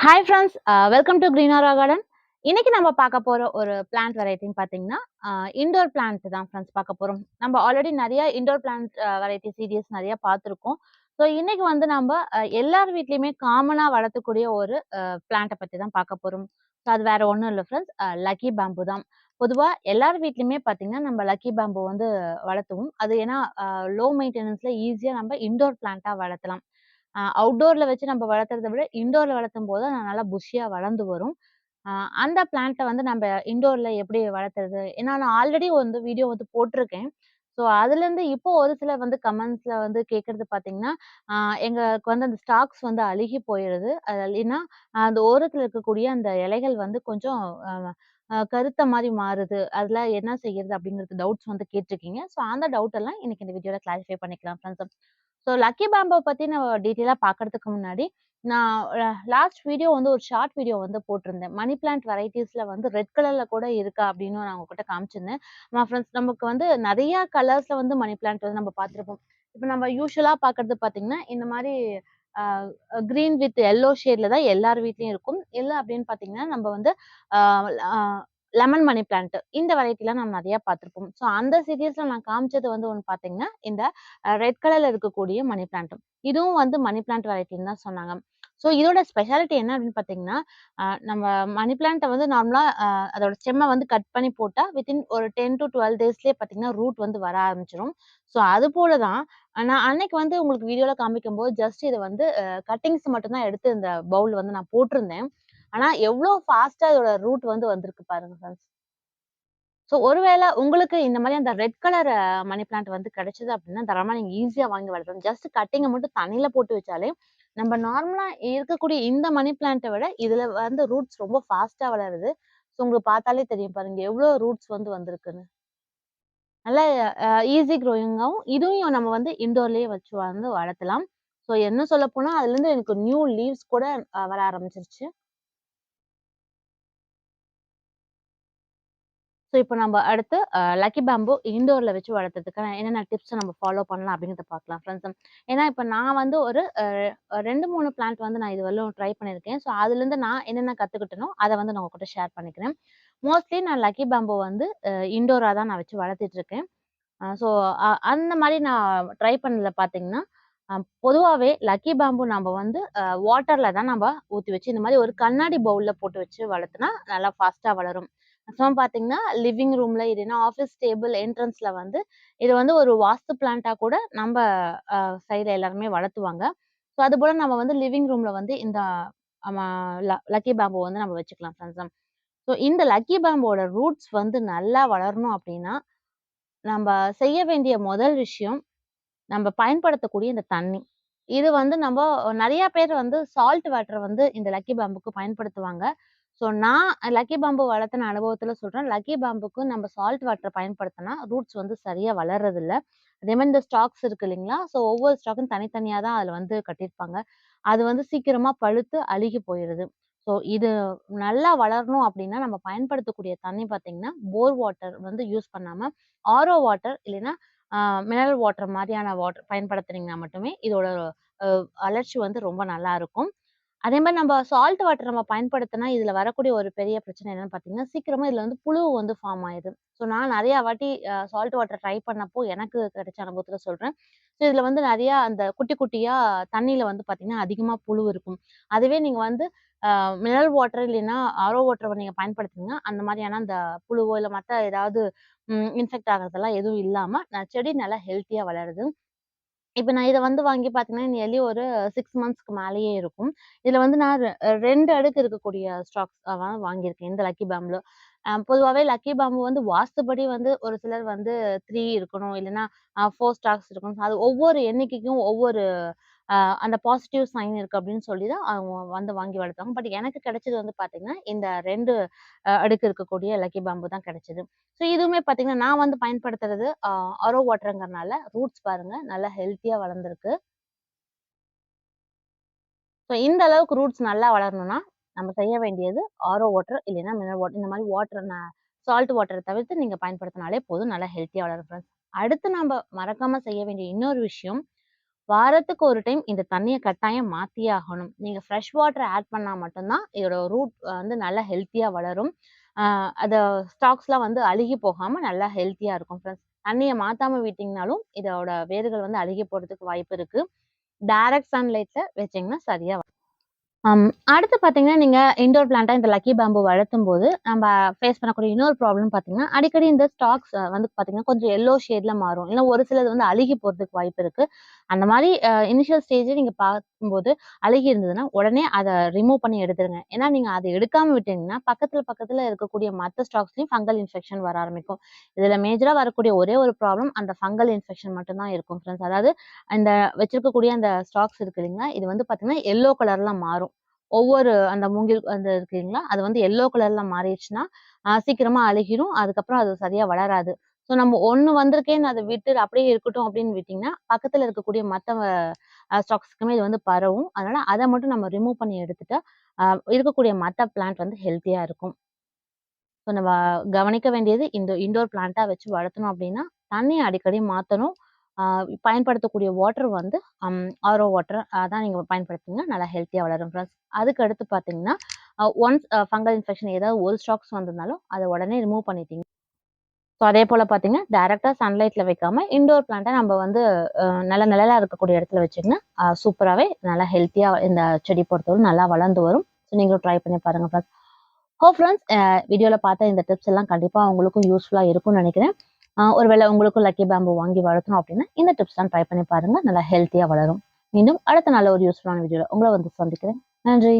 Hi friends, welcome to green ஆரா garden. இன்னைக்கு நம்ம பார்க்க போற ஒரு பிளான்ட் வெரைட்டின்னு பார்த்தீங்கன்னா, இன்டோர் பிளான்ட் தான் ஃப்ரெண்ட்ஸ் பார்க்க போறோம். நம்ம ஆல்ரெடி நெறைய இன்டோர் பிளான்ட் வெரைட்டி சீரியஸ் நெறைய பார்த்துருக்கோம். ஸோ இன்னைக்கு வந்து நம்ப எல்லார் வீட்லயுமே காமனா வளர்த்தக்கூடிய ஒரு பிளான்ட்ட பத்தி தான் பார்க்க போறோம். ஸோ அது வேற ஒண்ணும் இல்ல ஃப்ரெண்ட்ஸ், லக்கி பேம்பு தான். பொதுவா எல்லார் வீட்லயுமே பார்த்தீங்கன்னா, நம்ம லக்கி பேம்பு வந்து வளர்த்துவோம். அது ஏன்னா லோ மெயின்டெனன்ஸ்ல ஈஸியா நம்ம இன்டோர் பிளான்ட்டா வளர்த்தலாம். அவுட்டோர்ல வச்சு நம்ம வளர்த்துறத விட, இன்டோர்ல வளர்த்தும்போது அது நல்லா புஷ்ஷியா வளர்ந்து வரும். அ அந்த பிளான்ட்ட வந்து நம்ப இன்டோர்ல எப்படி வளர்த்துறது? ஏன்னா நான் ஆல்ரெடி வந்து வீடியோ வந்து போட்டிருக்கேன். ஸோ அதுலேருந்து இப்போ ஒரு சிலர் வந்து கமெண்ட்ஸ்ல வந்து கேட்கறது பார்த்தீங்கன்னா, அ எங்களுக்கு வந்து அந்த ஸ்டாக்ஸ் வந்து அழுகி போயிருது. அது இல்லைன்னா, அந்த ஓரத்துல இருக்கக்கூடிய அந்த இலைகள் வந்து கொஞ்சம் அ அ கருத்த மாரி மாறுது. அதுல என்ன செய்யறது? அப்படிங்கிறது டவுட்ஸ் வந்து கேட்டிருக்கீங்க. ஸோ அந்த டவுட் எல்லாம் இன்னைக்கு இந்த வீடியோல கிளாரிஃபை பண்ணிக்கலாம் ஃப்ரெண்ட்ஸ். ஸோ லக்கி பேம்போ பத்தி நம்ம டீட்டெயிலா பார்க்கறதுக்கு முன்னாடி, நான் லாஸ்ட் வீடியோ வந்து ஒரு ஷார்ட் வீடியோ வந்து போட்டிருந்தேன். மணி பிளான்ட் வெரைட்டீஸ்ல வந்து ரெட் கலர்ல கூட இருக்கா அப்படின்னு நான் உங்ககிட்ட காமிச்சிருந்தேன். ஃப்ரெண்ட்ஸ் நமக்கு வந்து நெறைய கலர்ஸ்ல வந்து மணி பிளான்ட் வந்து நம்ம பார்த்திருப்போம். இப்ப நம்ம யூசுவலா பார்க்கறது பார்த்தீங்கன்னா, இந்த மாரி அ கிரீன் வித் எல்லோ ஷேட்ல தான் எல்லார் வீட்லயும் இருக்கும். இல்ல அப்படின்னு பார்த்தீங்கன்னா, நம்ம வந்து அ அ லெமன் மணி பிளான்ட் இந்த வெரைட்டிலாம் நம்ம நெறைய பார்த்திருப்போம். ஸோ அந்த சீரியஸ்ல நான் காமிச்சது வந்து ஒண்ணு பார்த்தீங்கன்னா, இந்த ரெட் கலர்ல இருக்கக்கூடிய மணி பிளான்ட். இதுவும் வந்து மணி பிளான்ட் வெரைட்டின்னு தான் சொன்னாங்க. ஸோ இதோட ஸ்பெஷாலிட்டி என்ன அப்படின்னு பார்த்தீங்கன்னா, நம்ம மணி பிளான்ட்ட வந்து நார்மலா அதோட ஸ்டெம்ம வந்து கட் பண்ணி போட்டா, வித்தின் ஒரு 10 டூ 12 டேஸ்லயே பார்த்தீங்கன்னா, ரூட் வந்து வர ஆரம்பிச்சுரும். ஸோ அதுபோல தான் நான் அன்னைக்கு வந்து உங்களுக்கு வீடியோல காமிக்கும்போது, ஜஸ்ட் இத வந்து கட்டிங்ஸ் மட்டும் தான் எடுத்து இந்த பவுல் வந்து நான் போட்டிருந்தேன். ஆனா எவ்ளோ ஃபாஸ்ட்டா இதோட ரூட் வந்து வந்திருக்கு பாருங்க ஃபிரெண்ட்ஸ். ஸோ ஒருவேள உங்களுக்கு இந்த மாரி அந்த ரெட் கலர் மணி பிளான்ட் வந்து கிடைச்சது அப்டின்னா, தாராளமா நீங்க ஈஸியா வாங்கி வளர்க்கலாம். ஜஸ்ட் கட்டிங்க மட்டும் தண்ணீல போட்டு வச்சாலே, நம்ம நார்மலா இருக்கக்கூடிய இந்த மணி பிளான்ட்ட விட இதுல வந்து ரூட்ஸ் ரொம்ப ஃபாஸ்ட்டா வளருது. ஸோ உங்களுக்கு பார்த்தாலே தெரியும் பாருங்க, எவ்ளோ ரூட்ஸ் வந்து வந்திருக்குன்னு. நல்லா ஈஸி க்ரோயிங்காவும் இதுவும் நம்ம வந்து இன்டோர்லயே வச்சு வந்து வளர்த்தலாம். ஸோ இன்னும் சொல்லப்போனா அதுலருந்து எனக்கு நியூ லீவ்ஸ் கூட வர ஆரம்பிச்சுருச்சு. ஸோ இப்போ நம்ம அடுத்து லக்கி பேம்போ இன்டோர்ல வச்சு வளர்த்துறதுக்கான என்னென்ன டிப்ஸ் நம்ம ஃபாலோ பண்ணலாம் அப்படிங்கிறத பார்க்கலாம் ஃப்ரெண்ட்ஸ். ஏன்னா இப்போ நான் வந்து ஒரு 2, 3 பிளான்ட் வந்து நான் இதுவரையிலும் ட்ரை பண்ணியிருக்கேன். ஸோ அதுலேருந்து நான் என்னென்ன கத்துக்கிட்டேனோ அத வந்து நான் உங்ககிட்ட ஷேர் பண்ணிக்கிறேன். மோஸ்ட்லி நான் லக்கி பேம்போ வந்து இன்டோரா தான் நான் வச்சு வளர்த்திட்டு இருக்கேன். ஸோ அந்த மாரி நான் ட்ரை பண்ணதுல பார்த்தீங்கன்னா, அ பொதுவாவே லக்கி பேம்பு நம்ப வந்து வாட்டர்ல தான் நம்ப ஊத்தி வச்சு இந்த மாரி ஒரு கண்ணாடி பவுல்ல போட்டு வச்சு வளர்த்துனா நல்லா ஃபாஸ்ட்டா வளரும். மேக்ஸிமம் பார்த்தீங்கன்னா, லிவிங் ரூம்ல இல்லைன்னா ஆஃபீஸ் டேபிள் என்ட்ரன்ஸ்ல வந்து இது வந்து ஒரு வாஸ்து பிளான்ட்டா கூட நம்ப அ சைட்ல எல்லாருமே வளர்த்துவாங்க. ஸோ அதுபோல நம்ம வந்து லிவிங் ரூம்ல வந்து இந்த அம லக்கி பேம்பு வந்து நம்ம வச்சுக்கலாம் ஃப்ரெண்ட்ஸ். ஸோ இந்த லக்கி பேம்போட ரூட்ஸ் வந்து நல்லா வளரணும் அப்டின்னா, நம்ப செய்ய வேண்டிய முதல் விஷயம், நம்ப பயன்படுத்தக்கூடிய இந்த தண்ணி. இது வந்து நம்ப நெறைய பேர் வந்து சால்ட் வாட்டர் வந்து இந்த லக்கி பேம்புக்கு பயன்படுத்துவாங்க. ஸோ நான் லக்கி பேம்பு வளர்த்துன அனுபவத்துல சொல்றேன். லக்கி பேம்புக்கு நம்ம சால்ட் வாட்டர் பயன்படுத்துனா, ரூட்ஸ் வந்து சரியா வளர்றதில்ல. அதேமாரி இந்த ஸ்டாக்ஸ் இருக்கு இல்லைங்களா? ஸோ ஒவ்வொரு ஸ்டாக்கும் தனித்தனியா தான் அதுல வந்து கட்டியிருப்பாங்க. அது வந்து சீக்கிரமா பழுத்து அழுகி போயிருது. ஸோ இது நல்லா வளரணும் அப்டின்னா, நம்ம பயன்படுத்தக்கூடிய தண்ணி பார்த்தீங்கன்னா, போர் வாட்டர் வந்து யூஸ் பண்ணாம, ஆரோ வாட்டர் இல்லைன்னா அ மினரல் வாட்டர் மாதிரியான வாட்டர் பயன்படுத்துனீங்கன்னா மட்டுமே இதோட அ வளர்ச்சி வந்து ரொம்ப நல்லா இருக்கும். அதே மாரி நம்ம சால்ட் வாட்டர் நம்ம பயன்படுத்தினா, இதுல வரக்கூடிய ஒரு பெரிய பிரச்சனை என்னன்னு பார்த்தீங்கன்னா, சீக்கிரமா இதுல வந்து புழு வந்து ஃபார்ம் ஆயிடுது. ஸோ நான் நெறையா வாட்டி சால்ட் வாட்டர் ட்ரை பண்ணப்போ எனக்கு கிடைச்ச அனுபவத்துல சொல்றேன். ஸோ இதுல வந்து நெறையா அந்த குட்டி குட்டியா தண்ணீல வந்து பார்த்தீங்கன்னா, அதிகமா புழு இருக்கும். அதுவே நீங்க வந்து மினரல் வாட்டர் இல்லைன்னா, ஆரோ வாட்டர் நீங்க பயன்படுத்துனீங்கன்னா, அந்த மாரியான அந்த புழுவோ, இல்ல மத்த ஏதாவது இன்ஃபெக்ட் ஆகுறதெல்லாம் எதுவும் இல்லாம, செடி நல்லா ஹெல்த்தியா வளருது. இப்ப நான் இத வந்து வாங்கி பார்த்தீங்கன்னா, நியர்லி ஒரு 6 மந்த்ஸ்க்கு மேலேயே இருக்கும். இதுல வந்து நான் 2 அடுக்கு இருக்கக்கூடிய ஸ்டாக்ஸ் வாங்கியிருக்கேன். இந்த லக்கி பாம்ல. பொதுவாவே லக்கி பாம்பு வந்து வாஸ்துபடி வந்து ஒரு சிலர் வந்து 3 இருக்கணும். இல்லன்னா 4 ஸ்டாக்ஸ் இருக்கணும். அது ஒவ்வொரு எண்ணிக்கைக்கும் ஒவ்வொரு அ அந்த பாசிட்டிவ் சைன் இருக்கு அப்படின்னு சொல்லி தான் அவங்க வந்து வாங்கி வளர்த்தாங்க. பட் எனக்கு கிடைச்சது வந்து பார்த்தீங்கன்னா, இந்த 2 அடுக்கு இருக்கக்கூடிய லக்கி பாம்பு தான் கிடைச்சது. ஸோ இதுவுமே பார்த்தீங்கன்னா, நான் வந்து பயன்படுத்துறது ஆரோ வாட்டர்ங்கிறனால ரூட்ஸ் பாருங்க நல்லா ஹெல்த்தியா வளர்ந்திருக்கு. ஸோ இந்த அளவுக்கு ரூட்ஸ் நல்லா வளரணும்னா, நம்ம செய்ய வேண்டியது ஆரோ வாட்டர் இல்லைன்னா மினரல் வாட்டர் இந்த மாரி வாட்டர் சால்ட் வாட்டர தவிர்த்து நீங்க பயன்படுத்தினாலே போதும். நல்லா ஹெல்த்தியா வளரும் ஃப்ரெண்ட்ஸ். அடுத்து நம்ப மறக்காம செய்ய வேண்டிய இன்னொரு விஷயம், வாரத்துக்கு ஒரு டைம் இந்த தண்ணிய கட்டாயம் மாத்தியே ஆகணும். நீங்க ஃப்ரெஷ் வாட்டர் ஆட் பண்ணா மட்டும் தான் இதோட ரூட் வந்து நல்லா ஹெல்த்தியா வளரும். அத ஸ்டாக்ஸ்லாம் வந்து அழுகி போகாம நல்லா ஹெல்த்தியா இருக்கும் ஃப்ரெண்ட்ஸ். தண்ணிய மாத்தாம விட்டீங்கனாலும் இதோட வேர்கள் வந்து அழுகி போறதுக்கு வாய்ப்பு இருக்கு. டைரக்ட் சன்லைட்ல வச்சீங்கன்னா சரியா அடுத்து பார்த்தீங்கன்னா, நீங்க இன்டோர் பிளான்ட்டா இந்த லக்கி பேம்பு வளர்த்தும்போது, நம்ப ஃபேஸ் பண்ணக்கூடிய இன்னொரு ப்ராப்ளம் பார்த்தீங்கன்னா, அடிக்கடி இந்த ஸ்டாக்ஸ் வந்து பார்த்தீங்கன்னா, கொஞ்சம் எல்லோ ஷேட்ல மாறும். இல்ல ஒரு சிலது வந்து அழுகி போறதுக்கு வாய்ப்பு இருக்கு. அந்த மாரி இனிஷியல் ஸ்டேஜ்ல நீங்க பார்க்கும்போது அழுகி இருந்ததுன்னா, உடனே அத ரிமூவ் பண்ணி எடுத்துருங்க. ஏன்னா, நீங்க அத எடுக்காம விட்டீங்கன்னா, பக்கத்துல இருக்கக்கூடிய மத்த ஸ்டாக்ஸ்லயும் ஃபங்கல் இன்ஃபெக்ஷன் வர ஆரம்பிக்கும். இதுல மேஜரா வரக்கூடிய ஒரே ஒரு ப்ராப்ளம் அந்த ஃபங்கல் இன்ஃபெக்ஷன் மட்டும் தான் இருக்கும் ஃப்ரெண்ட்ஸ். அதாவது அந்த வச்சிருக்கக்கூடிய அந்த ஸ்டாக்ஸ் இருக்கு இல்லைங்களா, இது வந்து பார்த்தீங்கன்னா, எல்லோ கலர்ல மாறும். ஒவ்வொரு அந்த மூங்கில் அந்த இருக்கு இல்லைங்களா, அது வந்து எல்லோ கலர்ல மாறிடுச்சுன்னா, சீக்கிரமா அழுகிரும். அதுக்கப்புறம் அது சரியா வளராது. ஸோ நம்ம ஒண்ணு வந்திருக்கேன்னு அத விட்டு அப்படியே இருக்கட்டும் அப்படின்னு விட்டீங்கன்னா, பக்கத்துல இருக்கக்கூடிய மத்த ஸ்டாக்ஸ்க்குமே இது வந்து பரவும். அதனால அத மட்டும் நம்ம ரிமூவ் பண்ணி எடுத்துட்டா, அ இருக்கக்கூடிய மத்த பிளான்ட் வந்து ஹெல்த்தியா இருக்கும். ஸோ நம்ம கவனிக்க வேண்டியது இந்த இன்டோர் பிளான்ட்டா வச்சு வளர்த்தணும் அப்படின்னா, தண்ணிய அடிக்கடி மாத்தணும். ஆ பயன்படுத்தக்கூடிய வாட்டர் வந்து ஆரோ வாட்டர் அதான் நீங்க பயன்படுத்துங்க. நல்லா ஹெல்த்தியா வளரும் ஃப்ரெண்ட்ஸ். அதுக்கு அடுத்து பார்த்தீங்கன்னா, ஒன்ஸ் ஃபங்கல் இன்ஃபெக்ஷன் ஏதாவது ஒரு ஸ்டாக்ஸ் வந்திருந்தாலும், அத உடனே ரிமூவ் பண்ணிட்டீங்க. ஸோ அதே போல பார்த்தீங்கன்னா, டைரக்ட்டா சன்லைட்ல வைக்காம இன்டோர் பிளான்ட்ட நம்ம வந்து நல்ல நிழலா இருக்கக்கூடிய இடத்துல வச்சீங்கன்னா, சூப்பராவே நல்லா ஹெல்த்தியா இந்த செடி பொறுத்தவரை நல்லா வளர்ந்து வரும். ஸோ நீங்களும் ட்ரை பண்ணி பாருங்க ஃப்ரெண்ட்ஸ். ஃப்ரெண்ட்ஸ் வீடியோல பார்த்த இந்த டிப்ஸ் எல்லாம் கண்டிப்பா உங்களுக்கும் யூஸ்ஃபுல்லா இருக்கும்னு நினைக்கிறேன். ஒருவேளை உங்களுக்கும் லக்கி பேம்பு வாங்கி வளர்த்தணும் அப்படின்னா, இந்த டிப்ஸ்லாம் ட்ரை பண்ணி பாருங்க. நல்லா ஹெல்த்தியா வளரும். மீண்டும் அடுத்த நல்ல ஒரு யூஸ்ஃபுல்லான வீடியோல உங்கள வந்து சந்திக்கிறேன். நன்றி.